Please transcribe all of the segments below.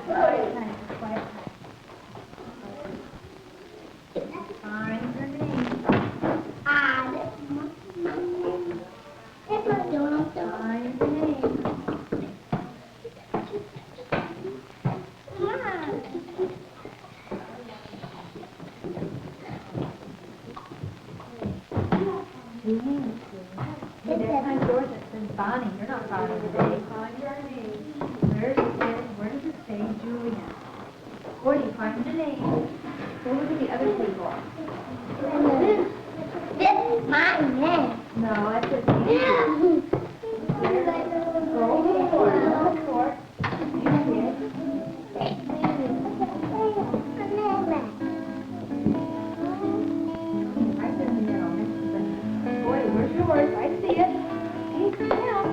Find your name. Find your name. George, it says Bonnie. You're not Bonnie today. Find your name. Where does it say Julia? Where do you find the name? Go look at the other people. This is my name. No, that's it. Go forward. Right in the middle, next to the... Boy, where's yours? I see it. See, now.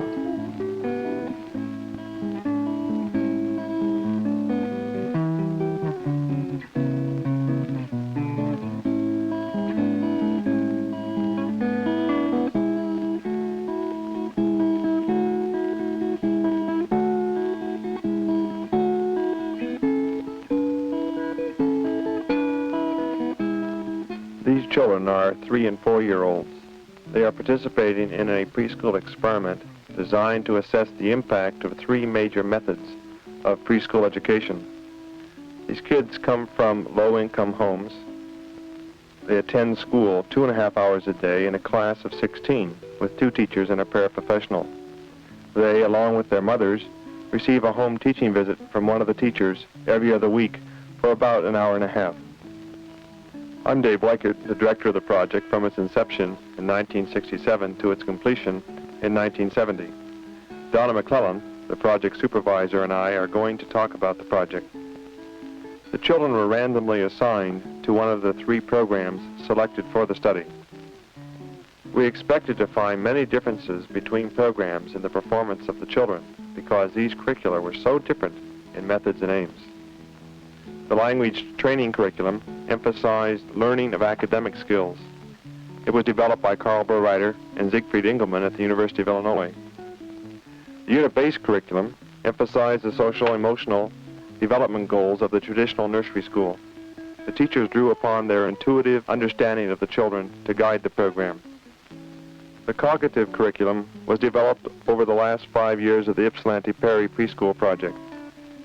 These children are 3- and 4-year-olds. They are participating in a preschool experiment designed to assess the impact of 3 major methods of preschool education. These kids come from low-income homes. They attend school 2.5 hours a day in a class of 16 with 2 teachers and a paraprofessional. They, along with their mothers, receive a home teaching visit from one of the teachers every other week for about an hour and a half. I'm Dave Weichert, the director of the project from its inception in 1967 to its completion in 1970. Donna McClellan, the project supervisor, and I are going to talk about the project. The children were randomly assigned to one of the 3 programs selected for the study. We expected to find many differences between programs in the performance of the children because these curricula were so different in methods and aims. The language training curriculum emphasized learning of academic skills. It was developed by Carl Berreiter and Siegfried Engelmann at the University of Illinois. The unit-based curriculum emphasized the social-emotional development goals of the traditional nursery school. The teachers drew upon their intuitive understanding of the children to guide the program. The cognitive curriculum was developed over the last 5 years of the Ypsilanti Perry Preschool Project.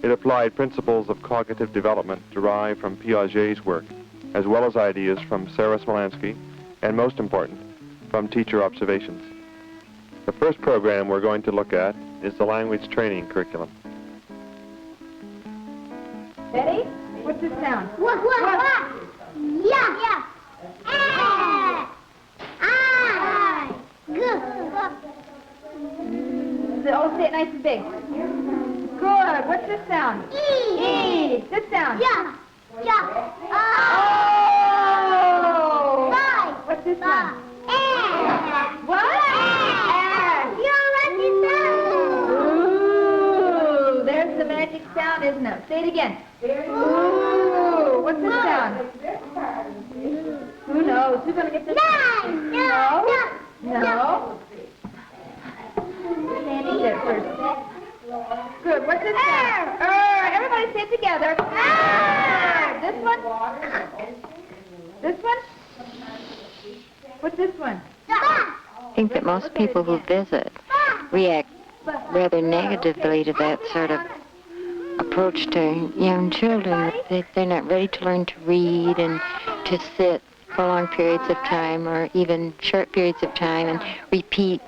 It applied principles of cognitive development derived from Piaget's work, as well as ideas from Sarah Smolansky, and most important, from teacher observations. The first program we're going to look at is the language training curriculum. Betty, what's this sound? What? Yeah. Good. Oh, say it nice and big. Good. What's this sound? E. This sound? Yeah. Oh! Bye. What's this sound? What? You're lucky sound. Ooh, there's the magic sound, isn't it? Say it again. Ooh, what's this sound? Who knows? Who's gonna get this? No. Sandy did it first. Good. What's this sound? Everybody say it together. This one? This one? What's this one? I think that most people who visit react rather negatively to that sort of approach to young children. They're not ready to learn to read and to sit for long periods of time or even short periods of time and repeat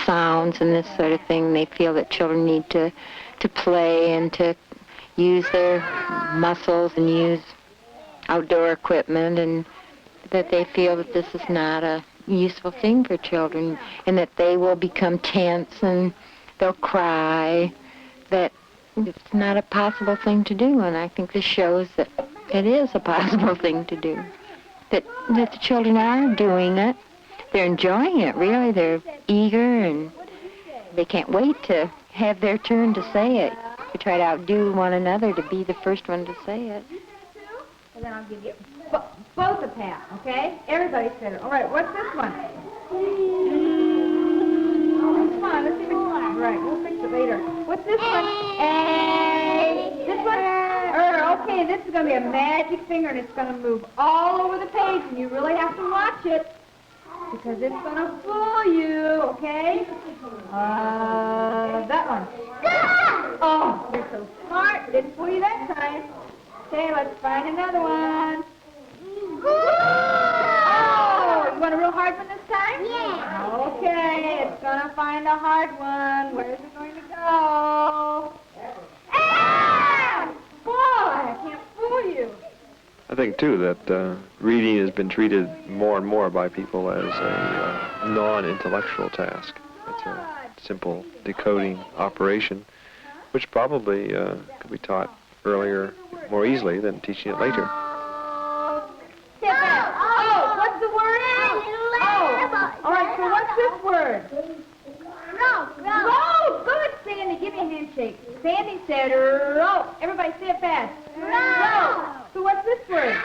sounds and this sort of thing. They feel that children need to play and to use their muscles and use outdoor equipment, and that they feel that this is not a useful thing for children and that they will become tense and they'll cry, that it's not a possible thing to do. And I think this shows that it is a possible thing to do, that the children are doing it. They're enjoying it, really. They're eager and they can't wait to have their turn to say it. We try to outdo one another to be the first one to say it. And then I'll give you both a pat, okay? Everybody said it. All right, what's this one? Come on, let's see what... Right, we'll fix it later. What's this one? A. This one? this is going to be a magic finger, and it's going to move all over the page, and you really have to watch it because it's going to fool you, okay? That one. Oh, you're so smart. Didn't fool you that time. Okay, let's find another one. Oh, you want a real hard one this time? Yeah. Okay, it's going to find a hard one. Where's it going to go? Ah! Boy, I can't fool you. I think, too, that reading has been treated more and more by people as a non-intellectual task. It's a simple decoding operation, which probably could be taught earlier more easily than teaching it later. Oh, what's the word? Oh, all right, so what's this word? Rope. Rope. Good, Sandy. Give me a handshake. Sandy said rope. Everybody say it fast. Rope. So what's this word?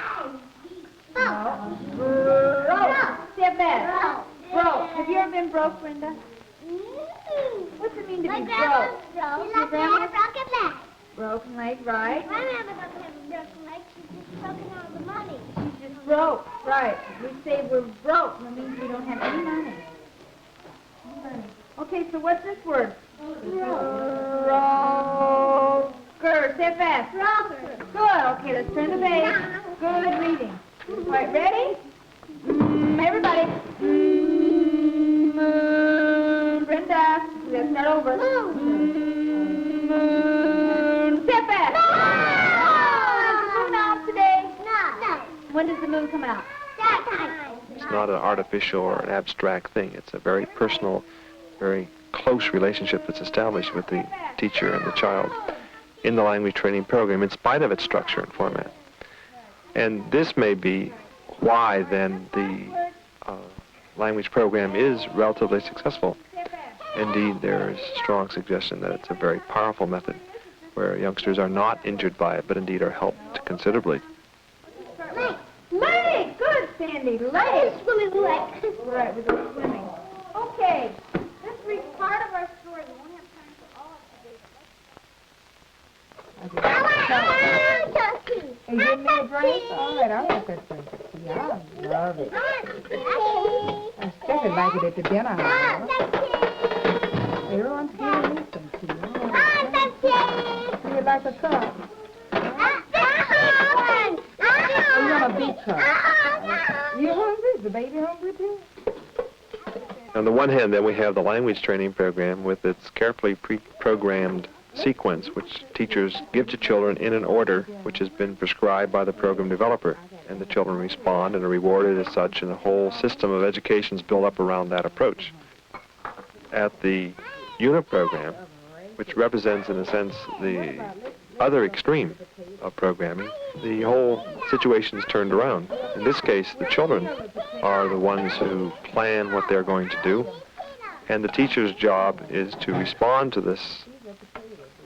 No. Rope. Say it fast. Rope. Have you ever been broke, Brenda? What's it mean to be broke? Your grandma broken leg. Broken leg, right? My grandma doesn't have a broken leg. She's just broken all the money. She's just broke, right. We say we're broke. That means we don't have any money. Okay, so what's this word? Roker. Say it fast. Rocker. Good. Okay, let's turn the page. Good reading. All right, ready? Everybody. Moon. Brenda. Let's start over. Moon. Say it fast. No. Is the moon out today? No. When does the moon come out? That time. It's not an artificial or an abstract thing. It's a very personal, very close relationship that's established with the teacher and the child in the language training program, in spite of its structure and format. And this may be why, then, the language program is relatively successful. Indeed, there is strong suggestion that it's a very powerful method where youngsters are not injured by it, but indeed are helped considerably. Leg. Good, Sandy. Leg. Swimming leg. Right, we go swimming. Okay, this reads part of our story. We won't have time for all of today. Hey, give me a drink? All right, I'll have that drink. Yeah, I love it. I especially like it at the dinner hour. Everyone's getting me some tea. Do you like a cup? You want a big cup? You hungry? Is the baby hungry too? On the one hand, then, we have the language training program with its carefully pre-programmed sequence, which teachers give to children in an order which has been prescribed by the program developer. And the children respond and are rewarded as such, and a whole system of education is built up around that approach. At the unit program, which represents, in a sense, the other extreme of programming, the whole situation is turned around. In this case, the children are the ones who plan what they're going to do, and the teacher's job is to respond to this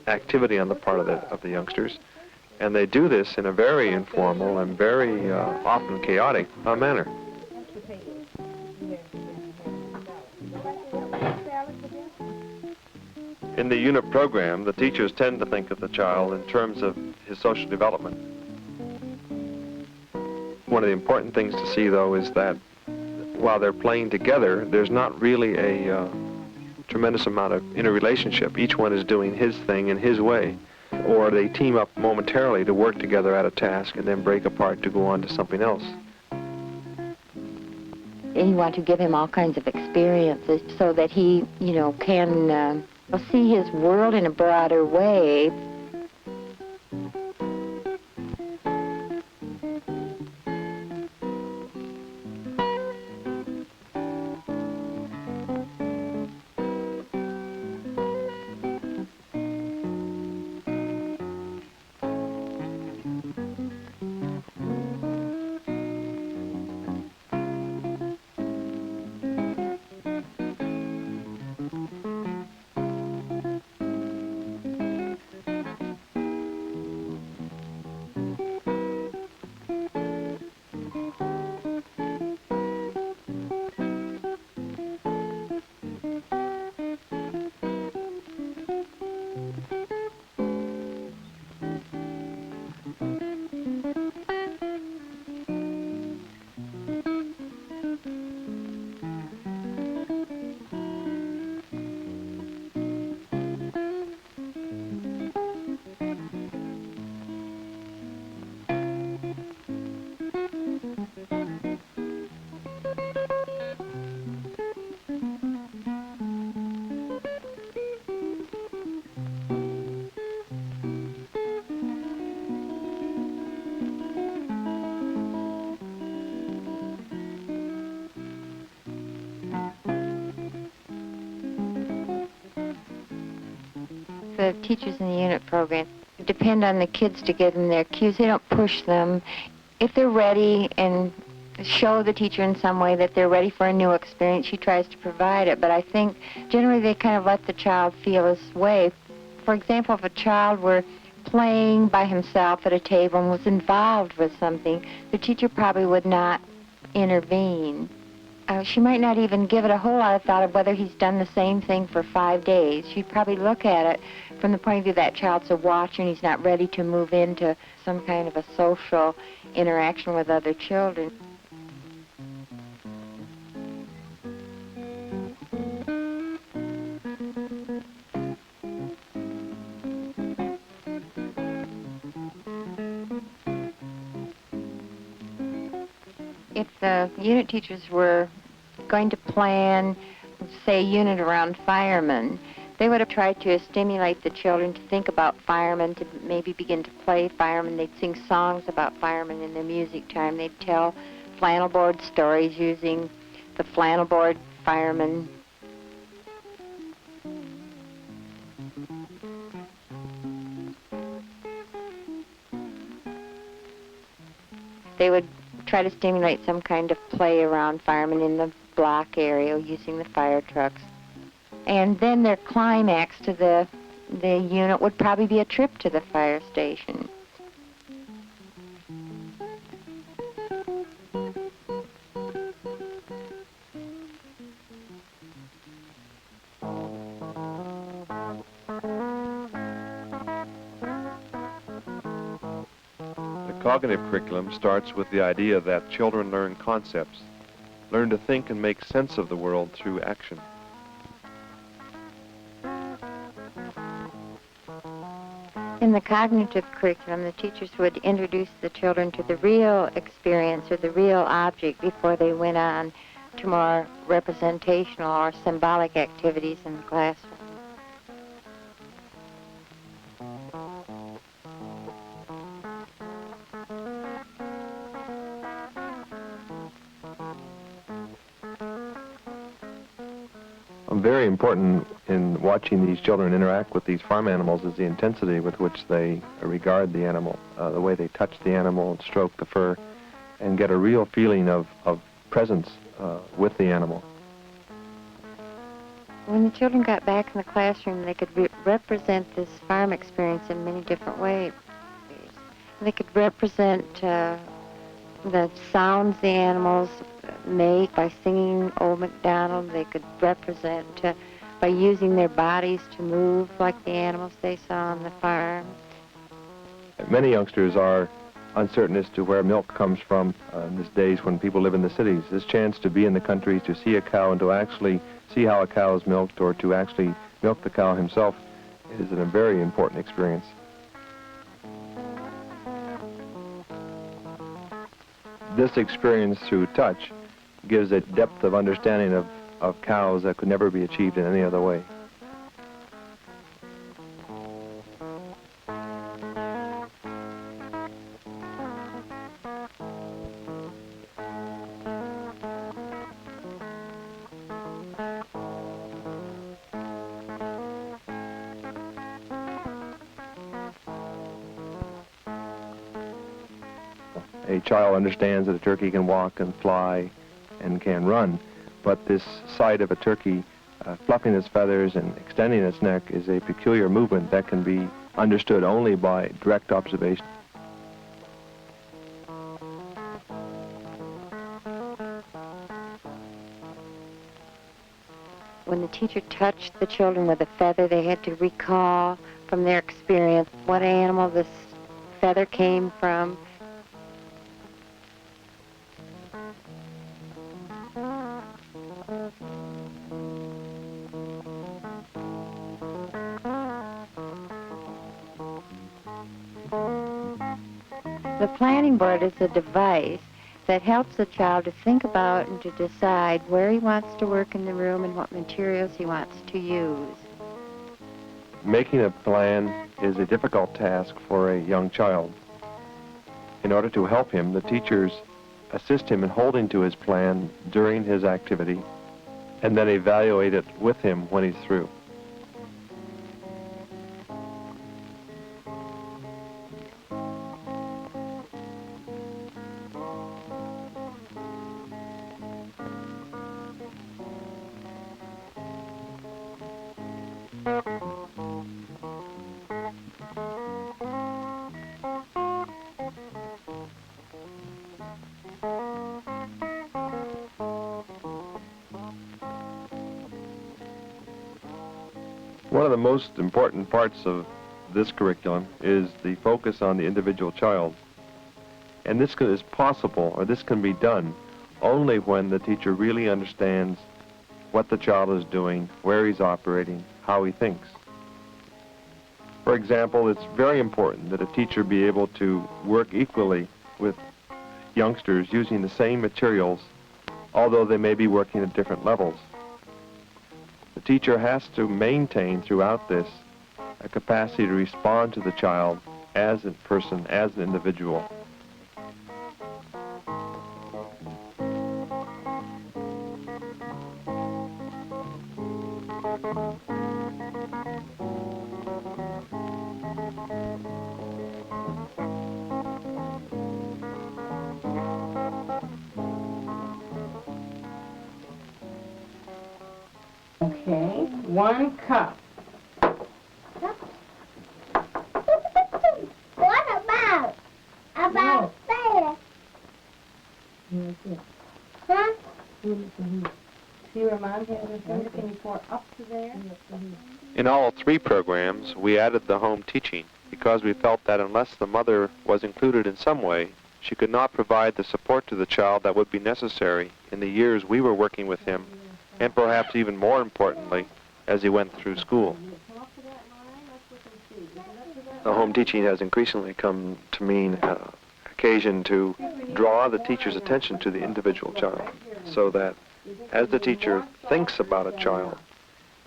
activity on the part of the youngsters, and they do this in a very informal and very often chaotic manner. In the unit program, the teachers tend to think of the child in terms of his social development. One of the important things to see, though, is that while they're playing together, there's not really a tremendous amount of interrelationship. Each one is doing his thing in his way, or they team up momentarily to work together at a task and then break apart to go on to something else. And you want to give him all kinds of experiences so that he, can see his world in a broader way. the teachers in the unit program depend on the kids to give them their cues. They don't push them. If they're ready and show the teacher in some way that they're ready for a new experience, she tries to provide it. But I think generally they kind of let the child feel his way. For example, if a child were playing by himself at a table and was involved with something, the teacher probably would not intervene. She might not even give it a whole lot of thought of whether he's done the same thing for 5 days. She'd probably look at it from the point of view that child's a watcher and he's not ready to move into some kind of a social interaction with other children. If the unit teachers were going to plan, say, a unit around firemen, they would have tried to stimulate the children to think about firemen, to maybe begin to play firemen. They'd sing songs about firemen in their music time. They'd tell flannel board stories using the flannel board firemen. They would try to stimulate some kind of play around firemen in the block area using the fire trucks. And then their climax to the unit would probably be a trip to the fire station. Cognitive curriculum starts with the idea that children learn concepts, learn to think and make sense of the world through action. In the cognitive curriculum, the teachers would introduce the children to the real experience or the real object before they went on to more representational or symbolic activities in the classroom. Very important in watching these children interact with these farm animals is the intensity with which they regard the animal, the way they touch the animal and stroke the fur, and get a real feeling of presence with the animal. When the children got back in the classroom, they could represent this farm experience in many different ways. They could represent the sounds the animals make by singing Old MacDonald. They could represent by using their bodies to move like the animals they saw on the farm. Many youngsters are uncertain as to where milk comes from in these days when people live in the cities. This chance to be in the country, to see a cow and to actually see how a cow is milked or to actually milk the cow himself is a very important experience. This experience through touch gives a depth of understanding of cows that could never be achieved in any other way. A child understands that a turkey can walk and fly and can run, but this sight of a turkey fluffing its feathers and extending its neck is a peculiar movement that can be understood only by direct observation. When the teacher touched the children with a feather, they had to recall from their experience what animal this feather came from. The planning board is a device that helps the child to think about and to decide where he wants to work in the room and what materials he wants to use. Making a plan is a difficult task for a young child. In order to help him, the teachers assist him in holding to his plan during his activity and then evaluate it with him when he's through. One of the most important parts of this curriculum is the focus on the individual child. And this is possible, or this can be done, only when the teacher really understands what the child is doing, where he's operating, how he thinks. For example, it's very important that a teacher be able to work equally with youngsters using the same materials, although they may be working at different levels. The teacher has to maintain throughout this a capacity to respond to the child as a person, as an individual. Okay, 1 cup. What about? About there? Huh? See where Mom has her finger? Can you pour up to there? In all 3 programs, we added the home teaching because we felt that unless the mother was included in some way, she could not provide the support to the child that would be necessary in the years we were working with him, and perhaps even more importantly, as he went through school. The home teaching has increasingly come to mean occasion to draw the teacher's attention to the individual child, so that as the teacher thinks about a child,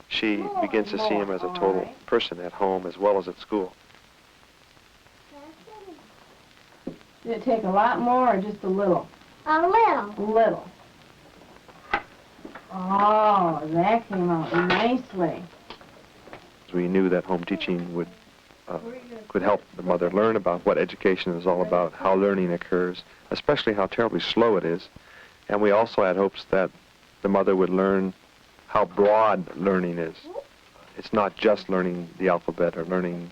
she begins to see him as a total person at home as well as at school. Did it take a lot more or just a little? A little. A little. Oh, that came out nicely. We knew that home teaching could help the mother learn about what education is all about, how learning occurs, especially how terribly slow it is. And we also had hopes that the mother would learn how broad learning is. It's not just learning the alphabet or learning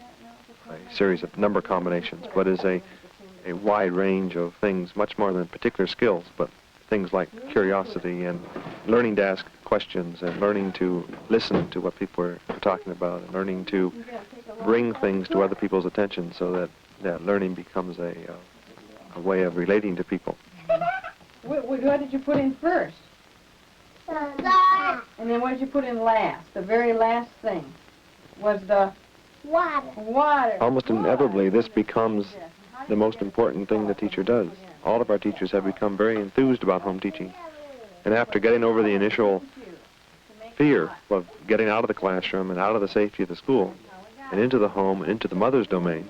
a series of number combinations, but is a wide range of things, much more than particular skills, but things like curiosity and learning to ask questions and learning to listen to what people are talking about and learning to bring things to other people's attention so that learning becomes a way of relating to people. What did you put in first? And then what did you put in last? The very last thing was the water. Almost inevitably, this becomes the most important thing the teacher does. All of our teachers have become very enthused about home teaching. And after getting over the initial fear of getting out of the classroom and out of the safety of the school and into the home, into the mother's domain,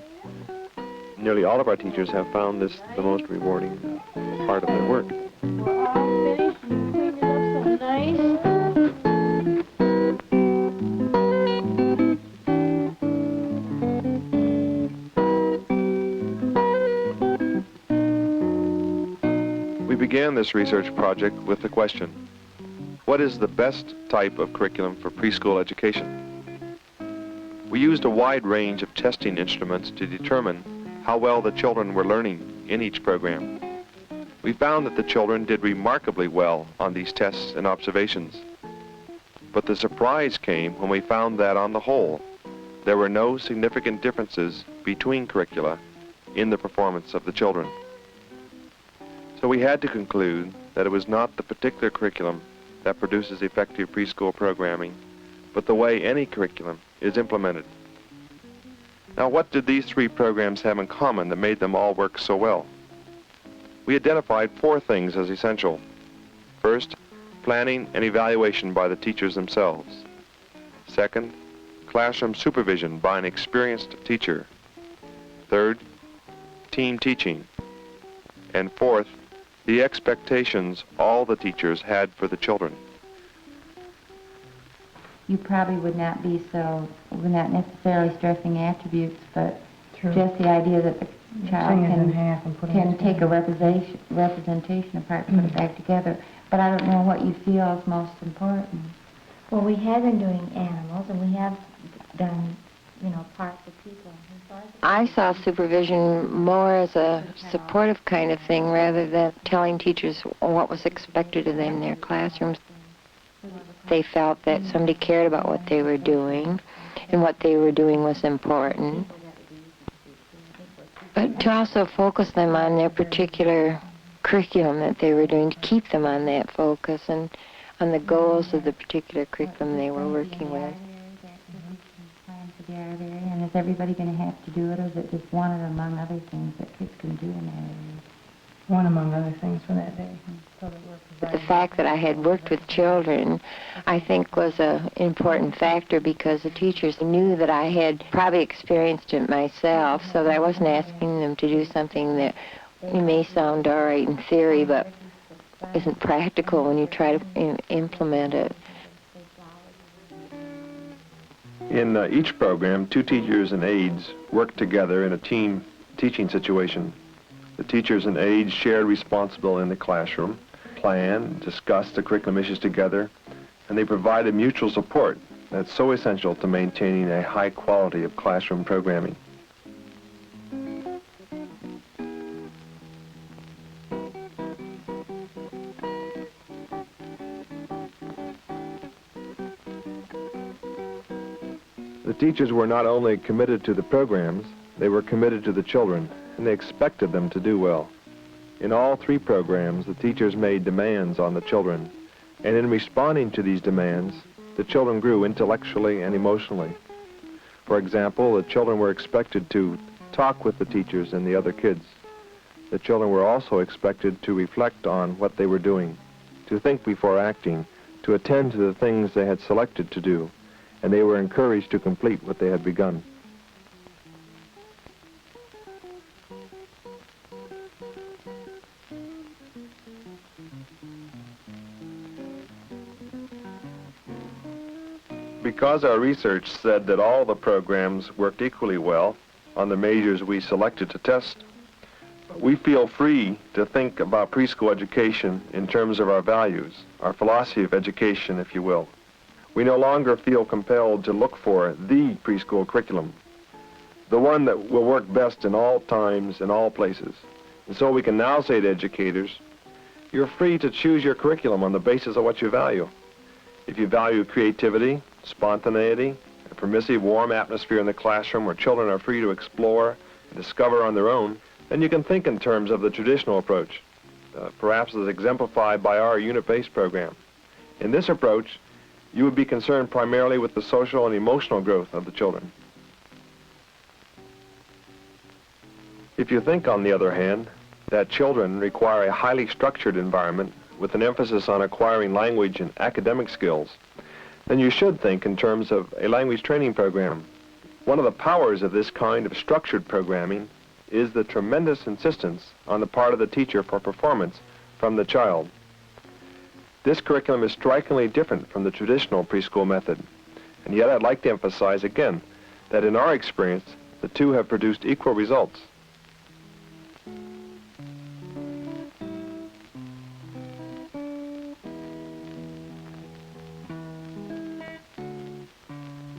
nearly all of our teachers have found this the most rewarding part of their work. All finished and cleaned it up so nice. We began this research project with the question, what is the best type of curriculum for preschool education? We used a wide range of testing instruments to determine how well the children were learning in each program. We found that the children did remarkably well on these tests and observations. But the surprise came when we found that on the whole, there were no significant differences between curricula in the performance of the children. So we had to conclude that it was not the particular curriculum that produces effective preschool programming, but the way any curriculum is implemented. Now, what did these 3 programs have in common that made them all work so well? We identified 4 things as essential. First, planning and evaluation by the teachers themselves. Second, classroom supervision by an experienced teacher. Third, team teaching. And fourth, the expectations all the teachers had for the children. You probably would not not necessarily stressing attributes, but just the idea that the child can take a representation apart and put it back together. But I don't know what you feel is most important. Well, we have been doing animals, and we have than, you know, parts of people. I saw supervision more as a supportive kind of thing rather than telling teachers what was expected of them in their classrooms. They felt that somebody cared about what they were doing and what they were doing was important. But to also focus them on their particular curriculum that they were doing, to keep them on that focus and on the goals of the particular curriculum they were working with. And is everybody going to have to do it, or is it just one of among other things that kids can do in that area? One among other things for that day. But the fact that I had worked with children, I think, was an important factor because the teachers knew that I had probably experienced it myself, so that I wasn't asking them to do something that may sound all right in theory, but isn't practical when you try to implement it. In each program, 2 teachers and aides worked together in a team teaching situation. The teachers and aides shared responsibility in the classroom, planned, discussed the curriculum issues together, and they provided mutual support that's so essential to maintaining a high quality of classroom programming. The teachers were not only committed to the programs, they were committed to the children, and they expected them to do well. In all 3 programs, the teachers made demands on the children, and in responding to these demands, the children grew intellectually and emotionally. For example, the children were expected to talk with the teachers and the other kids. The children were also expected to reflect on what they were doing, to think before acting, to attend to the things they had selected to do, and they were encouraged to complete what they had begun. Because our research said that all the programs worked equally well on the measures we selected to test, we feel free to think about preschool education in terms of our values, our philosophy of education, if you will. We no longer feel compelled to look for the preschool curriculum, the one that will work best in all times and all places. And so we can now say to educators, you're free to choose your curriculum on the basis of what you value. If you value creativity, spontaneity, a permissive, warm atmosphere in the classroom where children are free to explore and discover on their own, then you can think in terms of the traditional approach, perhaps as exemplified by our unit-based program. In this approach, you would be concerned primarily with the social and emotional growth of the children. If you think, on the other hand, that children require a highly structured environment with an emphasis on acquiring language and academic skills, then you should think in terms of a language training program. One of the powers of this kind of structured programming is the tremendous insistence on the part of the teacher for performance from the child. This curriculum is strikingly different from the traditional preschool method, and yet I'd like to emphasize again that in our experience, the 2 have produced equal results.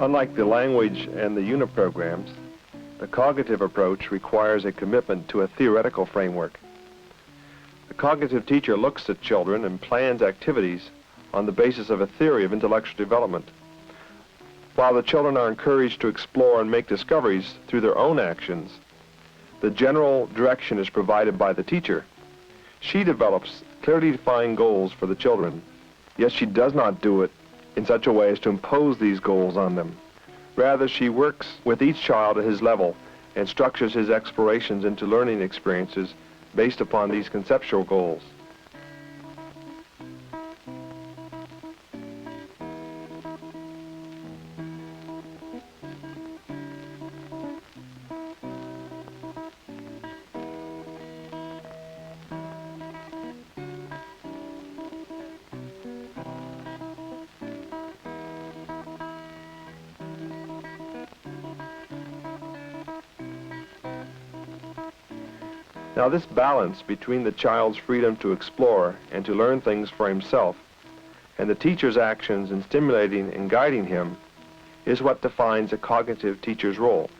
Unlike the language and the unit programs, the cognitive approach requires a commitment to a theoretical framework. The cognitive teacher looks at children and plans activities on the basis of a theory of intellectual development. While the children are encouraged to explore and make discoveries through their own actions, the general direction is provided by the teacher. She develops clearly defined goals for the children, yet she does not do it in such a way as to impose these goals on them. Rather, she works with each child at his level and structures his explorations into learning experiences based upon these conceptual goals. Now, this balance between the child's freedom to explore and to learn things for himself and the teacher's actions in stimulating and guiding him is what defines a cognitive teacher's role.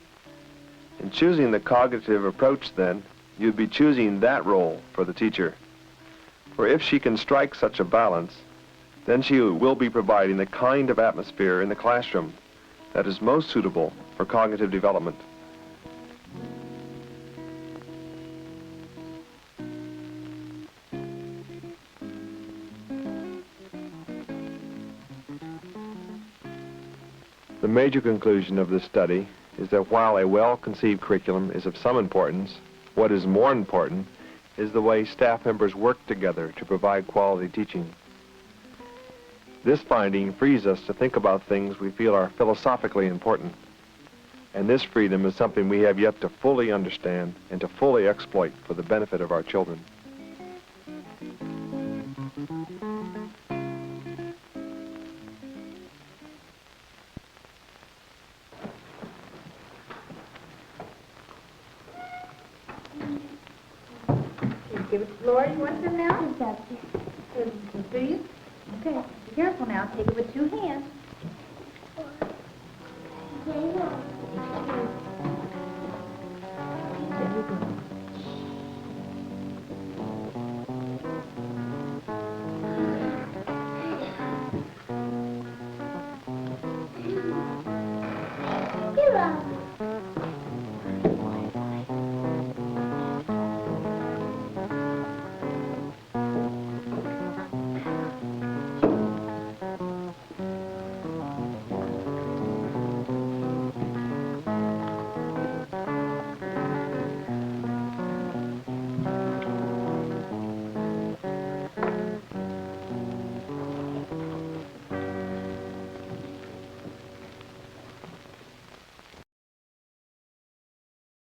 In choosing the cognitive approach, then, you'd be choosing that role for the teacher. For if she can strike such a balance, then she will be providing the kind of atmosphere in the classroom that is most suitable for cognitive development. The major conclusion of this study is that while a well-conceived curriculum is of some importance, what is more important is the way staff members work together to provide quality teaching. This finding frees us to think about things we feel are philosophically important. And this freedom is something we have yet to fully understand and to fully exploit for the benefit of our children. Give it to Laura. You want some now? Do you? Okay. Be careful now. Take it with 2 hands. There you go. You're up.